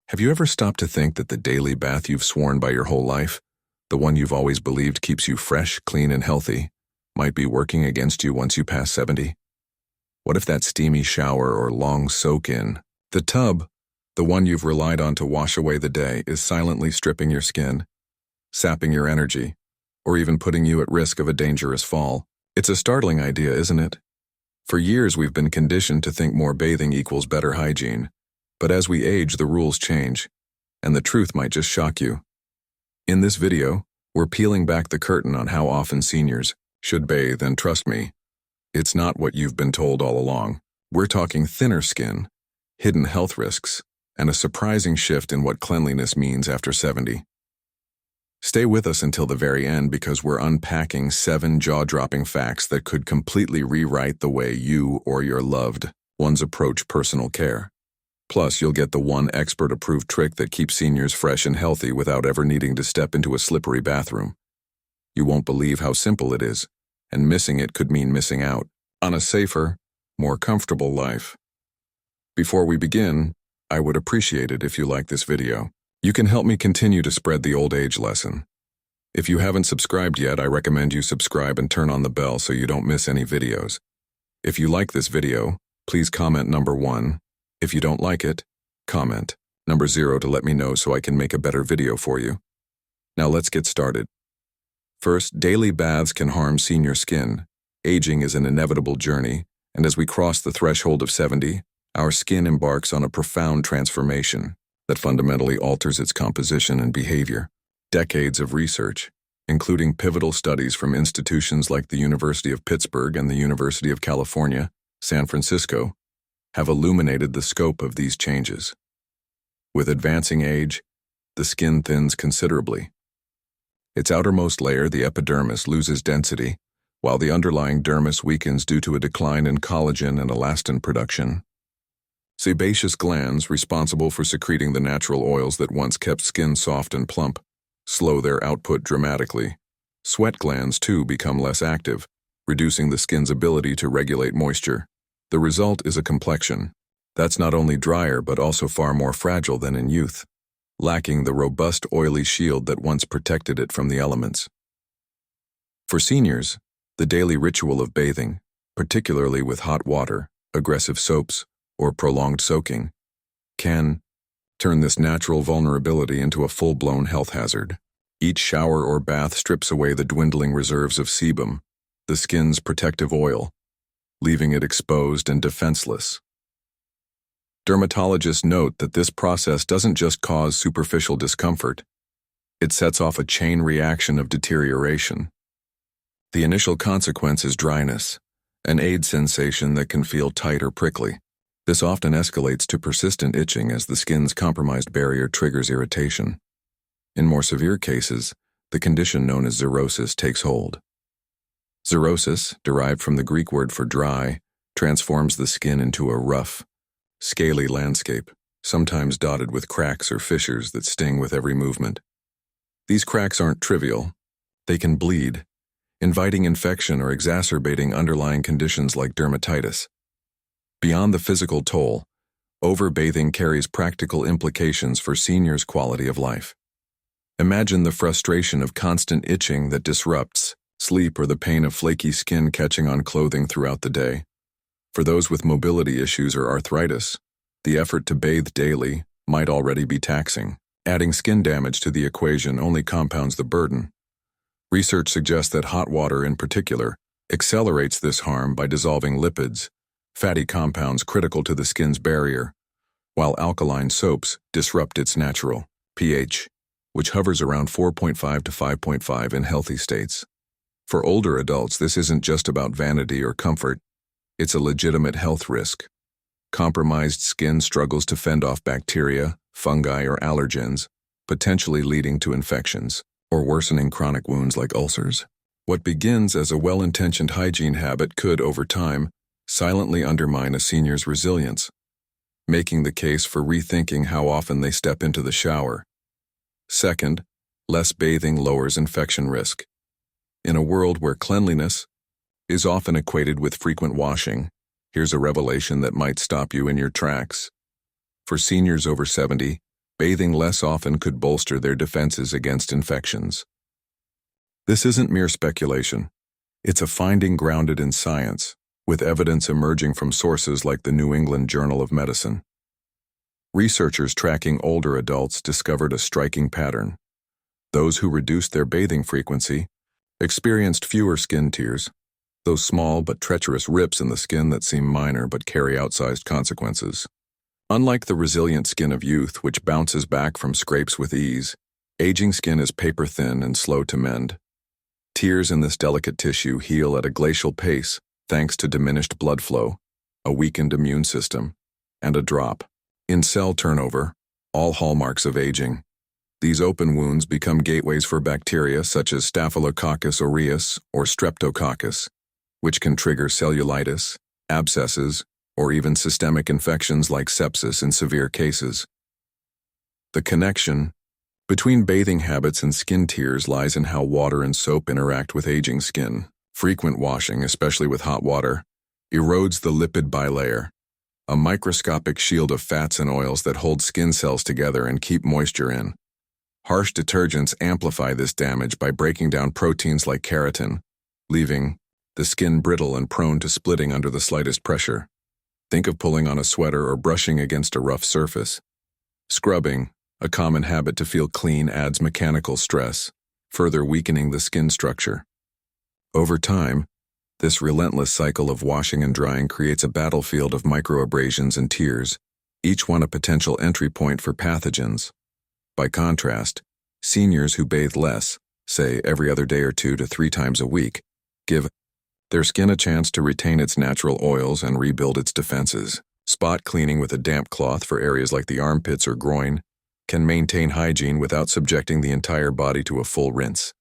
Have you ever stopped to think that the daily bath you've sworn by your whole life, the one you've always believed keeps you fresh, clean, and healthy, might be working against you once you pass 70? What if that steamy shower or long soak-in, the tub, the one you've relied on to wash away the day, is silently stripping your skin, sapping your energy, or even putting you at risk of a dangerous fall? It's a startling idea, isn't it? For years we've been conditioned to think more bathing equals better hygiene. But as we age, the rules change, and the truth might just shock you. In this video, we're peeling back the curtain on how often seniors should bathe, and trust me, it's not what you've been told all along. We're talking thinner skin, hidden health risks, and a surprising shift in what cleanliness means after 70. Stay with us until the very end, because we're unpacking 7 jaw-dropping facts that could completely rewrite the way you or your loved ones approach personal care. Plus, you'll get the one expert-approved trick that keeps seniors fresh and healthy without ever needing to step into a slippery bathroom. You won't believe how simple it is, and missing it could mean missing out on a safer, more comfortable life. Before we begin, I would appreciate it if you like this video. You can help me continue to spread the old age lesson. If you haven't subscribed yet, I recommend you subscribe and turn on the bell so you don't miss any videos. If you like this video, please comment number 1. If you don't like it, comment number 0 to let me know so I can make a better video for you. Now let's get started. First, daily baths can harm senior skin. Aging is an inevitable journey, and as we cross the threshold of 70, our skin embarks on a profound transformation that fundamentally alters its composition and behavior. Decades of research, including pivotal studies from institutions like the University of Pittsburgh and the University of California, San Francisco, have illuminated the scope of these changes. With advancing age, the skin thins considerably. Its outermost layer, the epidermis, loses density, while the underlying dermis weakens due to a decline in collagen and elastin production. Sebaceous glands, responsible for secreting the natural oils that once kept skin soft and plump, slow their output dramatically. Sweat glands, too, become less active, reducing the skin's ability to regulate moisture. The result is a complexion that's not only drier but also far more fragile than in youth, lacking the robust oily shield that once protected it from the elements. For seniors, the daily ritual of bathing, particularly with hot water, aggressive soaps, or prolonged soaking, can turn this natural vulnerability into a full-blown health hazard. Each shower or bath strips away the dwindling reserves of sebum, the skin's protective oil, leaving it exposed and defenseless. Dermatologists note that this process doesn't just cause superficial discomfort, it sets off a chain reaction of deterioration. The initial consequence is dryness, an ache sensation that can feel tight or prickly. This often escalates to persistent itching as the skin's compromised barrier triggers irritation. In more severe cases, the condition known as xerosis takes hold. Xerosis, derived from the Greek word for dry, transforms the skin into a rough, scaly landscape, sometimes dotted with cracks or fissures that sting with every movement. These cracks aren't trivial. They can bleed, inviting infection or exacerbating underlying conditions like dermatitis. Beyond the physical toll, overbathing carries practical implications for seniors' quality of life. Imagine the frustration of constant itching that disrupts sleep, or the pain of flaky skin catching on clothing throughout the day. For those with mobility issues or arthritis, the effort to bathe daily might already be taxing. Adding skin damage to the equation only compounds the burden. Research suggests that hot water in particular accelerates this harm by dissolving lipids, fatty compounds critical to the skin's barrier, while alkaline soaps disrupt its natural pH, which hovers around 4.5 to 5.5 in healthy states. For older adults, this isn't just about vanity or comfort, it's a legitimate health risk. Compromised skin struggles to fend off bacteria, fungi, or allergens, potentially leading to infections or worsening chronic wounds like ulcers. What begins as a well-intentioned hygiene habit could, over time, silently undermine a senior's resilience, making the case for rethinking how often they step into the shower. Second, less bathing lowers infection risk. In a world where cleanliness is often equated with frequent washing, here's a revelation that might stop you in your tracks. For seniors over 70, bathing less often could bolster their defenses against infections. This isn't mere speculation. It's a finding grounded in science, with evidence emerging from sources like the New England Journal of Medicine. Researchers tracking older adults discovered a striking pattern. Those who reduced their bathing frequency experienced fewer skin tears, those small but treacherous rips in the skin that seem minor but carry outsized consequences. Unlike the resilient skin of youth, which bounces back from scrapes with ease, aging skin is paper-thin and slow to mend. Tears in this delicate tissue heal at a glacial pace thanks to diminished blood flow, a weakened immune system, and a drop in cell turnover, all hallmarks of aging. These open wounds become gateways for bacteria such as Staphylococcus aureus or Streptococcus, which can trigger cellulitis, abscesses, or even systemic infections like sepsis in severe cases. The connection between bathing habits and skin tears lies in how water and soap interact with aging skin. Frequent washing, especially with hot water, erodes the lipid bilayer, a microscopic shield of fats and oils that hold skin cells together and keep moisture in. Harsh detergents amplify this damage by breaking down proteins like keratin, leaving the skin brittle and prone to splitting under the slightest pressure. Think of pulling on a sweater or brushing against a rough surface. Scrubbing, a common habit to feel clean, adds mechanical stress, further weakening the skin structure. Over time, this relentless cycle of washing and drying creates a battlefield of microabrasions and tears, each one a potential entry point for pathogens. By contrast, seniors who bathe less, say every other day or 2 to 3 times a week, give their skin a chance to retain its natural oils and rebuild its defenses. Spot cleaning with a damp cloth for areas like the armpits or groin can maintain hygiene without subjecting the entire body to a full rinse.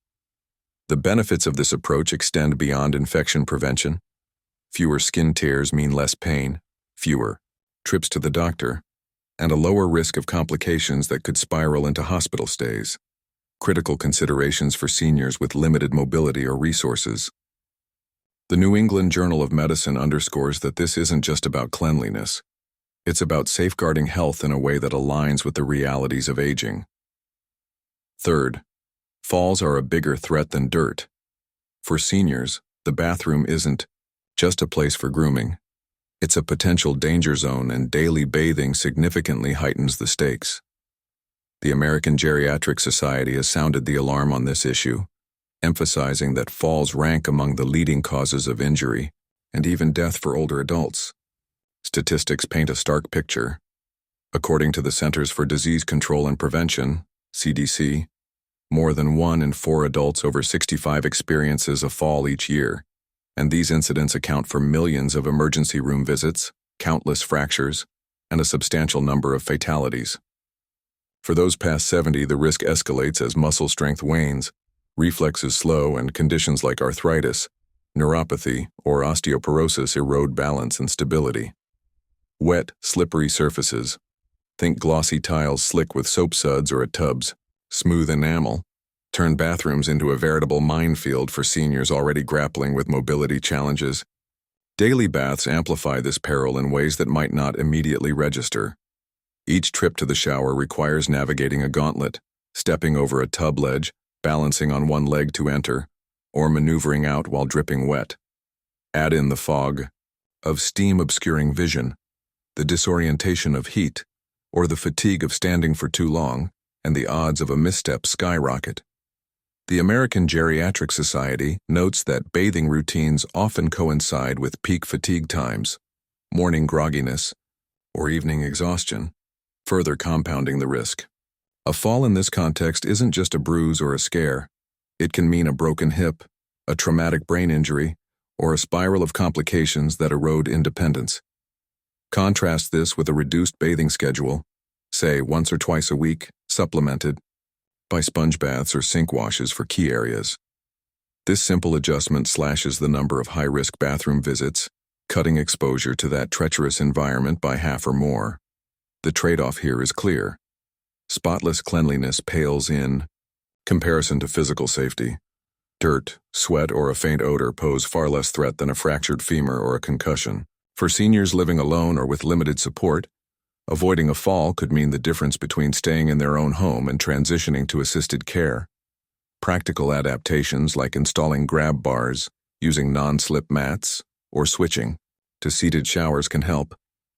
The benefits of this approach extend beyond infection prevention. Fewer skin tears mean less pain, fewer trips to the doctor, and a lower risk of complications that could spiral into hospital stays. Critical considerations for seniors with limited mobility or resources. The New England Journal of Medicine underscores that this isn't just about cleanliness. It's about safeguarding health in a way that aligns with the realities of aging. Third, falls are a bigger threat than dirt. For seniors, the bathroom isn't just a place for grooming. It's a potential danger zone, and daily bathing significantly heightens the stakes. The American Geriatric Society has sounded the alarm on this issue, emphasizing that falls rank among the leading causes of injury and even death for older adults. Statistics paint a stark picture. According to the Centers for Disease Control and Prevention, CDC, more than 1 in 4 adults over 65 experiences a fall each year, and these incidents account for millions of emergency room visits, countless fractures, and a substantial number of fatalities. For those past 70, the risk escalates as muscle strength wanes, reflexes slow, and conditions like arthritis, neuropathy, or osteoporosis erode balance and stability. Wet, slippery surfaces. Think glossy tiles slick with soap suds or at tubs. Smooth enamel. Turn bathrooms into a veritable minefield for seniors already grappling with mobility challenges. Daily baths amplify this peril in ways that might not immediately register. Each trip to the shower requires navigating a gauntlet, stepping over a tub ledge, balancing on one leg to enter, or maneuvering out while dripping wet. Add in the fog of steam obscuring vision, the disorientation of heat, or the fatigue of standing for too long, and the odds of a misstep skyrocket. The American Geriatric Society notes that bathing routines often coincide with peak fatigue times, morning grogginess, or evening exhaustion, further compounding the risk. A fall in this context isn't just a bruise or a scare. It can mean a broken hip, a traumatic brain injury, or a spiral of complications that erode independence. Contrast this with a reduced bathing schedule, say once or twice a week, supplemented by sponge baths or sink washes for key areas. This simple adjustment slashes the number of high-risk bathroom visits, cutting exposure to that treacherous environment by half or more. The trade-off here is clear. Spotless cleanliness pales in comparison to physical safety. Dirt, sweat, or a faint odor pose far less threat than a fractured femur or a concussion. For seniors living alone or with limited support, Avoiding a fall could mean the difference between staying in their own home and transitioning to assisted care. Practical adaptations like installing grab bars, using non-slip mats, or switching to seated showers can help,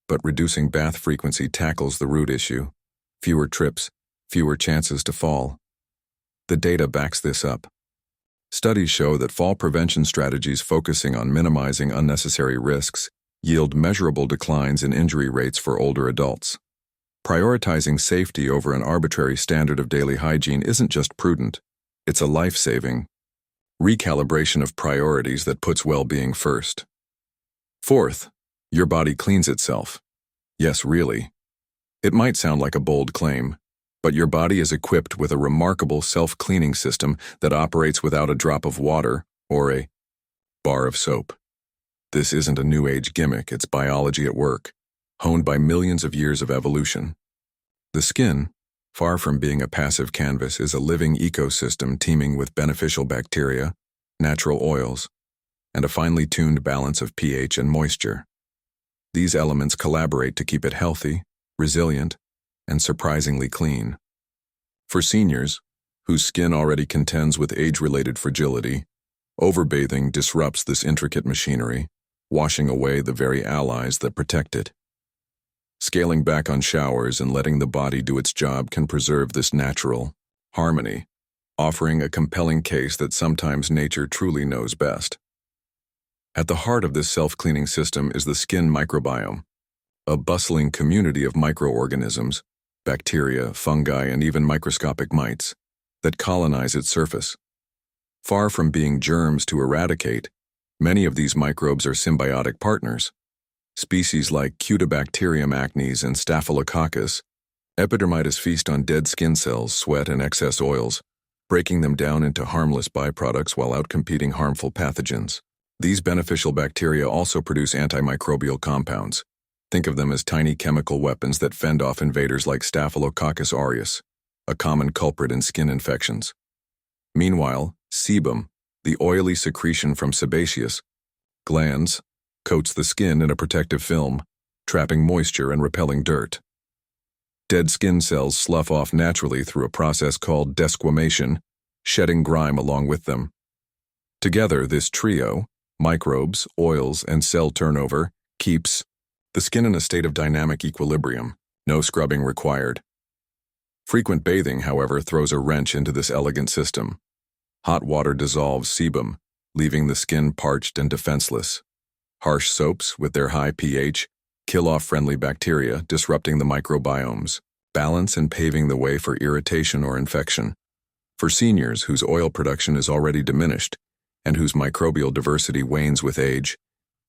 but reducing bath frequency tackles the root issue. Fewer trips, fewer chances to fall. The data backs this up. Studies show that fall prevention strategies focusing on minimizing unnecessary risks yield measurable declines in injury rates for older adults. Prioritizing safety over an arbitrary standard of daily hygiene isn't just prudent, it's a life-saving recalibration of priorities that puts well-being first. Fourth, your body cleans itself. Yes, really. It might sound like a bold claim, but your body is equipped with a remarkable self-cleaning system that operates without a drop of water or a bar of soap. This isn't a new age gimmick, it's biology at work, honed by millions of years of evolution. The skin, far from being a passive canvas, is a living ecosystem teeming with beneficial bacteria, natural oils, and a finely tuned balance of pH and moisture. These elements collaborate to keep it healthy, resilient, and surprisingly clean. For seniors, whose skin already contends with age-related fragility, overbathing disrupts this intricate machinery, washing away the very allies that protect it. Scaling back on showers and letting the body do its job can preserve this natural harmony, offering a compelling case that sometimes nature truly knows best. At the heart of this self-cleaning system is the skin microbiome, a bustling community of microorganisms, bacteria, fungi, and even microscopic mites, that colonize its surface. Far from being germs to eradicate, many of these microbes are symbiotic partners. Species like Cutibacterium acnes and Staphylococcus epidermidis feast on dead skin cells, sweat, and excess oils, breaking them down into harmless byproducts while outcompeting harmful pathogens. These beneficial bacteria also produce antimicrobial compounds. Think of them as tiny chemical weapons that fend off invaders like Staphylococcus aureus, a common culprit in skin infections. Meanwhile, sebum, the oily secretion from sebaceous glands, coats the skin in a protective film, trapping moisture and repelling dirt. Dead skin cells slough off naturally through a process called desquamation, shedding grime along with them. Together, this trio, microbes, oils, and cell turnover, keeps the skin in a state of dynamic equilibrium, no scrubbing required. Frequent bathing, however, throws a wrench into this elegant system. Hot water dissolves sebum, leaving the skin parched and defenseless. Harsh soaps, with their high pH, kill off friendly bacteria, disrupting the microbiomes, balance and paving the way for irritation or infection. For seniors whose oil production is already diminished and whose microbial diversity wanes with age,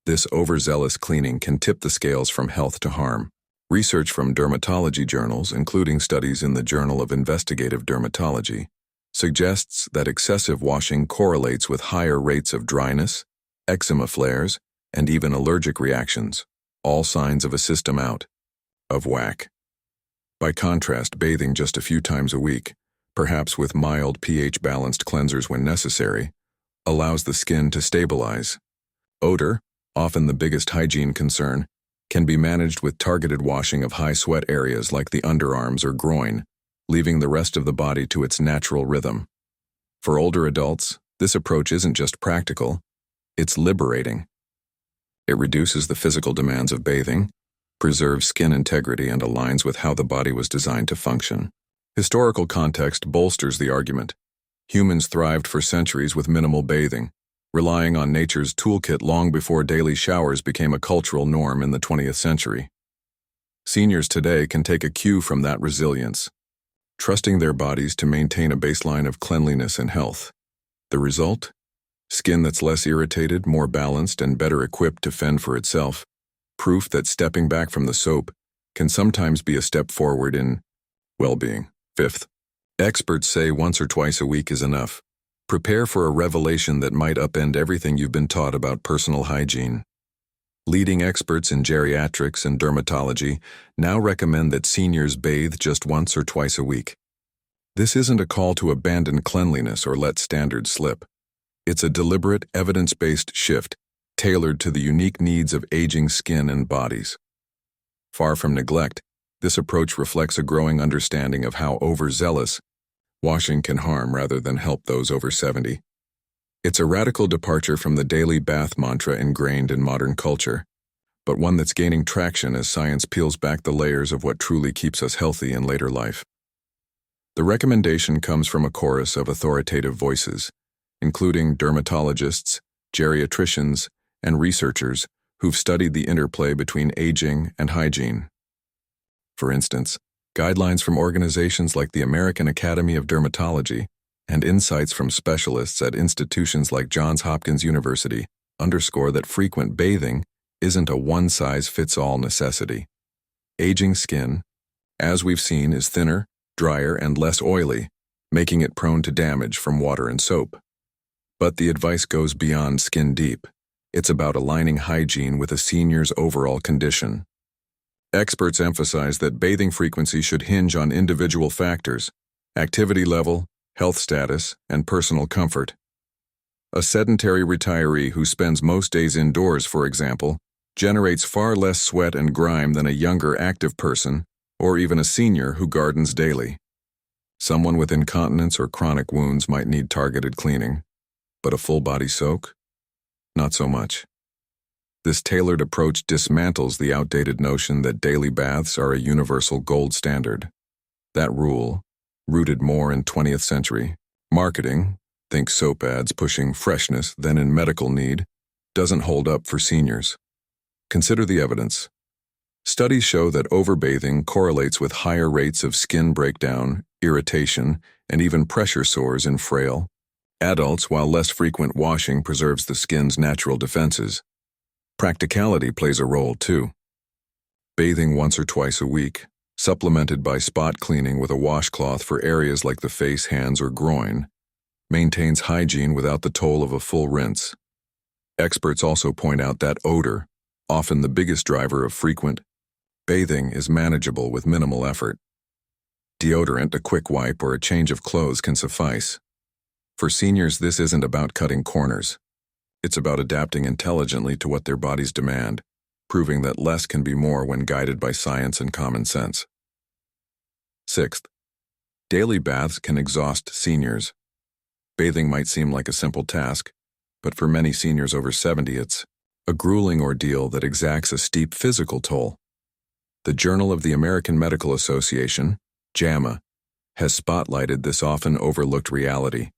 this overzealous cleaning can tip the scales from health to harm. Research from dermatology journals, including studies in the Journal of Investigative Dermatology, suggests that excessive washing correlates with higher rates of dryness, eczema flares, and even allergic reactions, all signs of a system out of whack. By contrast, bathing just a few times a week, perhaps with mild pH-balanced cleansers when necessary, allows the skin to stabilize. Odor, often the biggest hygiene concern, can be managed with targeted washing of high sweat areas like the underarms or groin, leaving the rest of the body to its natural rhythm. For older adults, this approach isn't just practical, it's liberating. It reduces the physical demands of bathing, preserves skin integrity, and aligns with how the body was designed to function. Historical context bolsters the argument. Humans thrived for centuries with minimal bathing, relying on nature's toolkit long before daily showers became a cultural norm in the 20th century. Seniors today can take a cue from that resilience, trusting their bodies to maintain a baseline of cleanliness and health. The result? Skin that's less irritated, more balanced, and better equipped to fend for itself. Proof that stepping back from the soap can sometimes be a step forward in well-being. Fifth, experts say once or twice a week is enough. Prepare for a revelation that might upend everything you've been taught about personal hygiene. Leading experts in geriatrics and dermatology now recommend that seniors bathe just once or twice a week. This isn't a call to abandon cleanliness or let standards slip. It's a deliberate, evidence-based shift tailored to the unique needs of aging skin and bodies. Far from neglect, This approach reflects a growing understanding of how overzealous washing can harm rather than help those over 70. It's a radical departure from the daily bath mantra ingrained in modern culture, but one that's gaining traction as science peels back the layers of what truly keeps us healthy in later life. The recommendation comes from a chorus of authoritative voices, including dermatologists, geriatricians, and researchers who've studied the interplay between aging and hygiene. For instance, guidelines from organizations like the American Academy of Dermatology and insights from specialists at institutions like Johns Hopkins University underscore that frequent bathing isn't a one-size-fits-all necessity. Aging skin, as we've seen, is thinner, drier, and less oily, making it prone to damage from water and soap. But the advice goes beyond skin deep. It's about aligning hygiene with a senior's overall condition. Experts emphasize that bathing frequency should hinge on individual factors: activity level, health status, and personal comfort. A sedentary retiree who spends most days indoors, for example, generates far less sweat and grime than a younger active person, or even a senior who gardens daily. Someone with incontinence or chronic wounds might need targeted cleaning, but a full-body soak? Not so much. This tailored approach dismantles the outdated notion that daily baths are a universal gold standard. That rule, rooted more in 20th century marketing, think soap ads pushing freshness than in medical need, doesn't hold up for seniors. Consider the evidence. Studies show that overbathing correlates with higher rates of skin breakdown, irritation, and even pressure sores in frail adults, while less frequent washing preserves the skin's natural defenses. Practicality plays a role too. Bathing once or twice a week, supplemented by spot cleaning with a washcloth for areas like the face, hands, or groin, maintains hygiene without the toll of a full rinse. Experts also point out that odor, often the biggest driver of frequent bathing, is manageable with minimal effort. Deodorant, a quick wipe, or a change of clothes can suffice. For seniors, this isn't about cutting corners. It's about adapting intelligently to what their bodies demand, proving that less can be more when guided by science and common sense. Sixth, daily baths can exhaust seniors. Bathing might seem like a simple task, but for many seniors over 70, it's a grueling ordeal that exacts a steep physical toll. The Journal of the American Medical Association, JAMA, has spotlighted this often overlooked reality,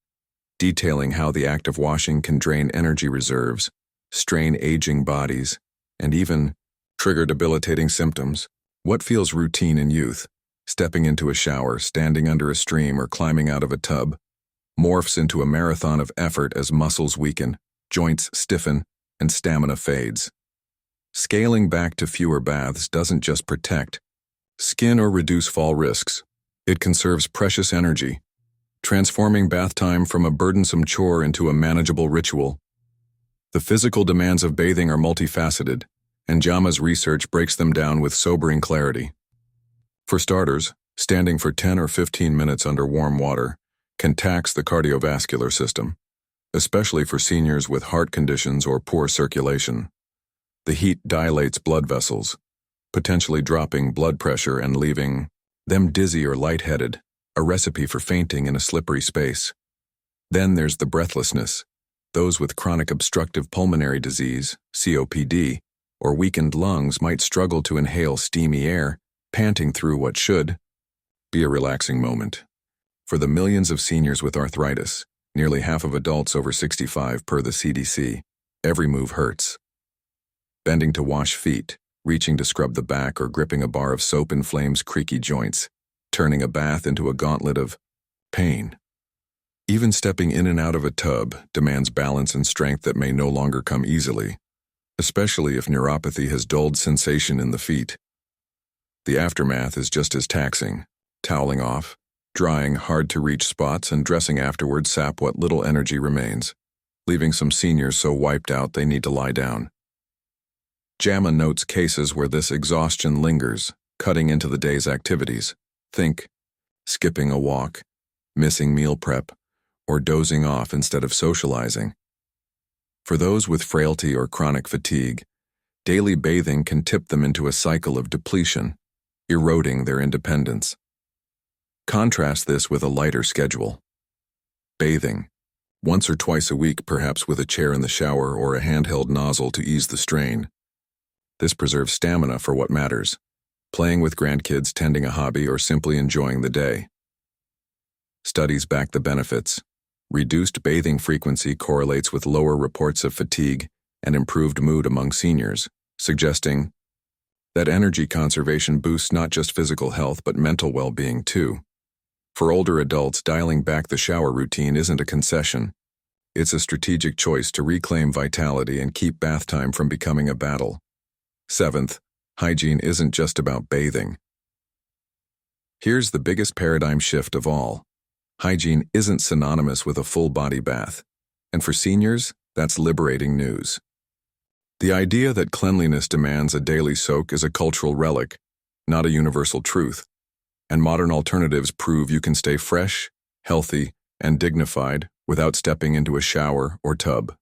detailing how the act of washing can drain energy reserves, strain aging bodies, and even trigger debilitating symptoms. What feels routine in youth, stepping into a shower, standing under a stream, or climbing out of a tub, morphs into a marathon of effort as muscles weaken, joints stiffen, and stamina fades. Scaling back to fewer baths doesn't just protect skin or reduce fall risks. It conserves precious energy, transforming bath time from a burdensome chore into a manageable ritual. The physical demands of bathing are multifaceted, and JAMA's research breaks them down with sobering clarity. For starters, standing for 10 or 15 minutes under warm water can tax the cardiovascular system, especially for seniors with heart conditions or poor circulation. The heat dilates blood vessels, potentially dropping blood pressure and leaving them dizzy or lightheaded, a recipe for fainting in a slippery space. Then there's the breathlessness. Those with chronic obstructive pulmonary disease, COPD, or weakened lungs might struggle to inhale steamy air, panting through what should be a relaxing moment. For the millions of seniors with arthritis, nearly half of adults over 65 per the CDC, every move hurts. Bending to wash feet, reaching to scrub the back, or gripping a bar of soap inflames creaky joints, turning a bath into a gauntlet of pain. Even stepping in and out of a tub demands balance and strength that may no longer come easily, especially if neuropathy has dulled sensation in the feet. The aftermath is just as taxing. Toweling off, drying hard-to-reach spots, and dressing afterward sap what little energy remains, leaving some seniors so wiped out they need to lie down. JAMA notes cases where this exhaustion lingers, cutting into the day's activities. Think skipping a walk, missing meal prep, or dozing off instead of socializing. For those with frailty or chronic fatigue, daily bathing can tip them into a cycle of depletion. eroding their independence. Contrast this with a lighter schedule. Bathing, once or twice a week, perhaps with a chair in the shower or a handheld nozzle to ease the strain. This preserves stamina for what matters: playing with grandkids, tending a hobby, or simply enjoying the day. Studies back the benefits. Reduced bathing frequency correlates with lower reports of fatigue and improved mood among seniors, suggesting that energy conservation boosts not just physical health but mental well-being too. For older adults, dialing back the shower routine isn't a concession. It's a strategic choice to reclaim vitality and keep bath time from becoming a battle. 7th, hygiene isn't just about bathing. Here's the biggest paradigm shift of all. Hygiene isn't synonymous with a full-body bath. And for seniors, that's liberating news. The idea that cleanliness demands a daily soak is a cultural relic, not a universal truth. And modern alternatives prove you can stay fresh, healthy, and dignified without stepping into a shower or tub.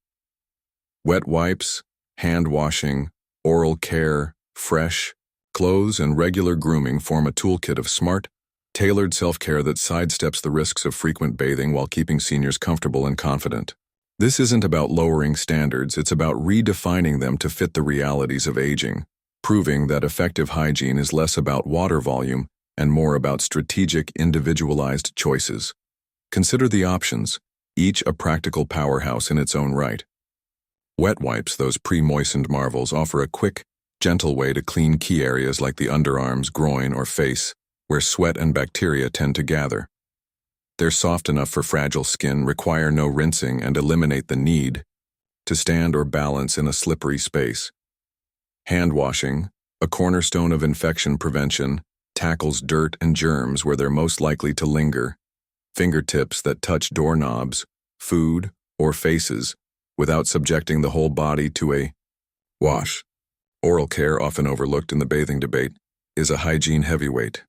Wet wipes, hand washing, oral care, fresh clothes, and regular grooming form a toolkit of smart, tailored self-care that sidesteps the risks of frequent bathing while keeping seniors comfortable and confident. This isn't about lowering standards, it's about redefining them to fit the realities of aging, proving that effective hygiene is less about water volume and more about strategic, individualized choices. Consider the options, each a practical powerhouse in its own right. Wet wipes, those pre-moistened marvels, offer a quick, gentle way to clean key areas like the underarms, groin, or face, where sweat and bacteria tend to gather. They're soft enough for fragile skin, require no rinsing, and eliminate the need to stand or balance in a slippery space. Hand washing, a cornerstone of infection prevention, tackles dirt and germs where they're most likely to linger. Fingertips that touch doorknobs, food, or faces without subjecting the whole body to a wash. Oral care, often overlooked in the bathing debate, is a hygiene heavyweight.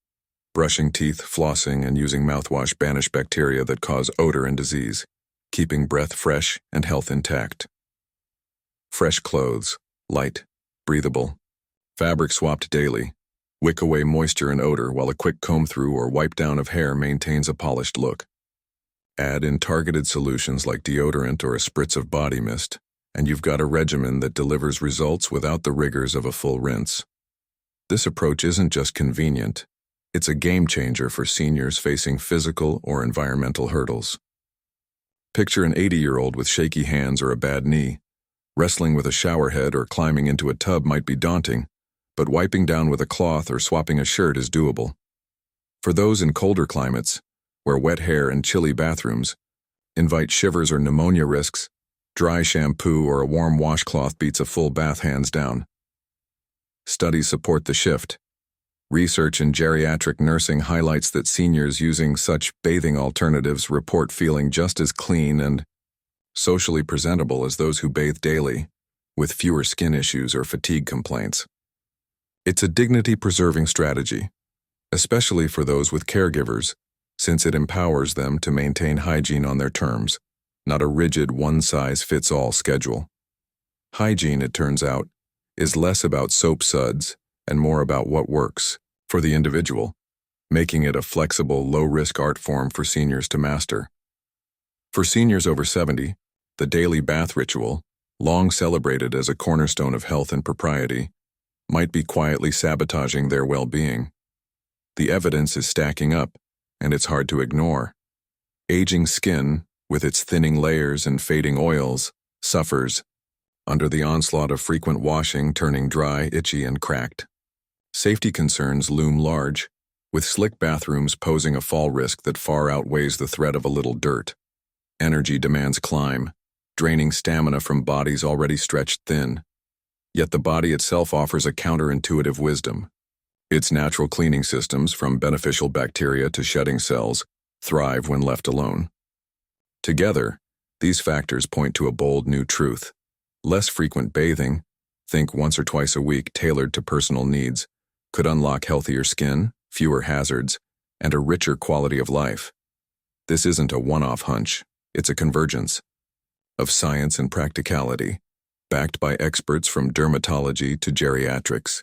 Brushing teeth, flossing, and using mouthwash banish bacteria that cause odor and disease, keeping breath fresh and health intact. Fresh clothes, light, breathable. Fabric swapped daily. Wick away moisture and odor, while a quick comb-through or wipe-down of hair maintains a polished look. Add in targeted solutions like deodorant or a spritz of body mist, and you've got a regimen that delivers results without the rigors of a full rinse. This approach isn't just convenient, it's a game-changer for seniors facing physical or environmental hurdles. Picture an 80-year-old with shaky hands or a bad knee. Wrestling with a shower head or climbing into a tub might be daunting, but wiping down with a cloth or swapping a shirt is doable. For those in colder climates, where wet hair and chilly bathrooms invite shivers or pneumonia risks, dry shampoo or a warm washcloth beats a full bath hands down. Studies support the shift. Research in geriatric nursing highlights that seniors using such bathing alternatives report feeling just as clean and socially presentable as those who bathe daily, with fewer skin issues or fatigue complaints. It's a dignity-preserving strategy, especially for those with caregivers, since it empowers them to maintain hygiene on their terms, not a rigid one-size-fits-all schedule. Hygiene, it turns out, is less about soap suds and more about what works for the individual, making it a flexible, low-risk art form for seniors to master. For seniors over 70, the daily bath ritual, long celebrated as a cornerstone of health and propriety, might be quietly sabotaging their well-being. The evidence is stacking up, and it's hard to ignore. Aging skin, with its thinning layers and fading oils, suffers under the onslaught of frequent washing, turning dry, itchy, and cracked. Safety concerns loom large, with slick bathrooms posing a fall risk that far outweighs the threat of a little dirt. Energy demands climb, draining stamina from bodies already stretched thin. Yet the body itself offers a counterintuitive wisdom. Its natural cleaning systems, from beneficial bacteria to shedding cells, thrive when left alone. Together, these factors point to a bold new truth. Less frequent bathing, think once or twice a week tailored to personal needs, could unlock healthier skin, fewer hazards, and a richer quality of life. This isn't a one-off hunch, it's a convergence of science and practicality, backed by experts from dermatology to geriatrics.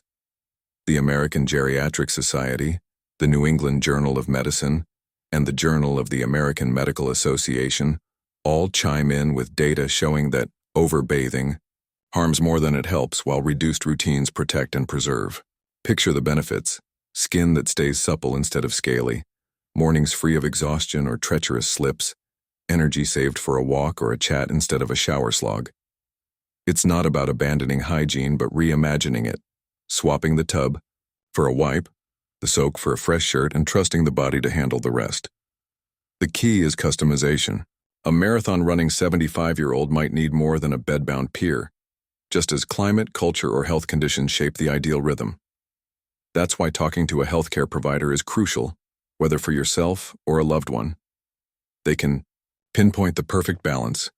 the American Geriatric Society, the New England Journal of Medicine, and the Journal of the American Medical Association all chime in with data showing that overbathing harms more than it helps, while reduced routines protect and preserve. Picture the benefits: skin that stays supple instead of scaly, mornings free of exhaustion or treacherous slips, energy saved for a walk or a chat instead of a shower slog. It's not about abandoning hygiene but reimagining it, swapping the tub for a wipe, the soak for a fresh shirt, and trusting the body to handle the rest. The key is customization. A marathon-running 75-year-old might need more than a bedbound peer, just as climate, culture, or health conditions shape the ideal rhythm. That's why talking to a healthcare provider is crucial, whether for yourself or a loved one. They can pinpoint the perfect balance,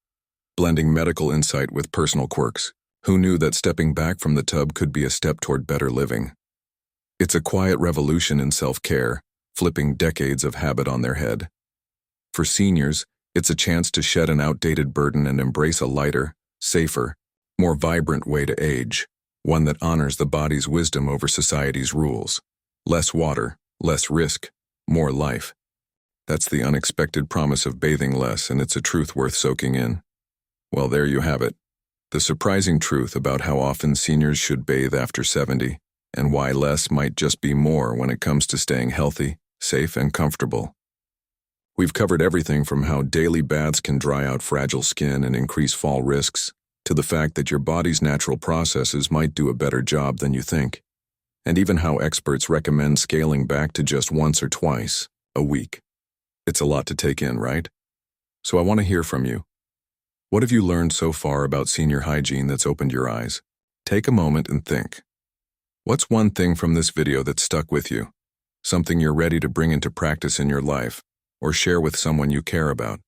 blending medical insight with personal quirks. Who knew that stepping back from the tub could be a step toward better living? It's a quiet revolution in self-care, flipping decades of habit on their head. For seniors, it's a chance to shed an outdated burden and embrace a lighter, safer, more vibrant way to age, one that honors the body's wisdom over society's rules. Less water, less risk, more life. That's the unexpected promise of bathing less, and it's a truth worth soaking in. Well, there you have it. The surprising truth about how often seniors should bathe after 70, and why less might just be more when it comes to staying healthy, safe, and comfortable. We've covered everything from how daily baths can dry out fragile skin and increase fall risks, to the fact that your body's natural processes might do a better job than you think, and even how experts recommend scaling back to just once or twice a week. It's a lot to take in, right? So I want to hear from you. What have you learned so far about senior hygiene that's opened your eyes? Take a moment and think. What's one thing from this video that stuck with you? Something you're ready to bring into practice in your life, or share with someone you care about?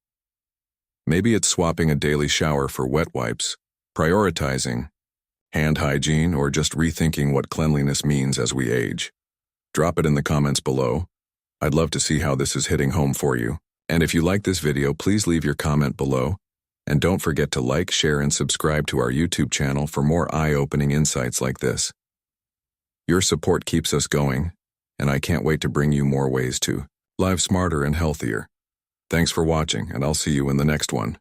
Maybe it's swapping a daily shower for wet wipes, prioritizing hand hygiene, or just rethinking what cleanliness means as we age. Drop it in the comments below. I'd love to see how this is hitting home for you. And if you like this video, please leave your comment below. And don't forget to like, share, and subscribe to our YouTube channel for more eye-opening insights like this. Your support keeps us going, and I can't wait to bring you more ways to live smarter and healthier. Thanks for watching, and I'll see you in the next one.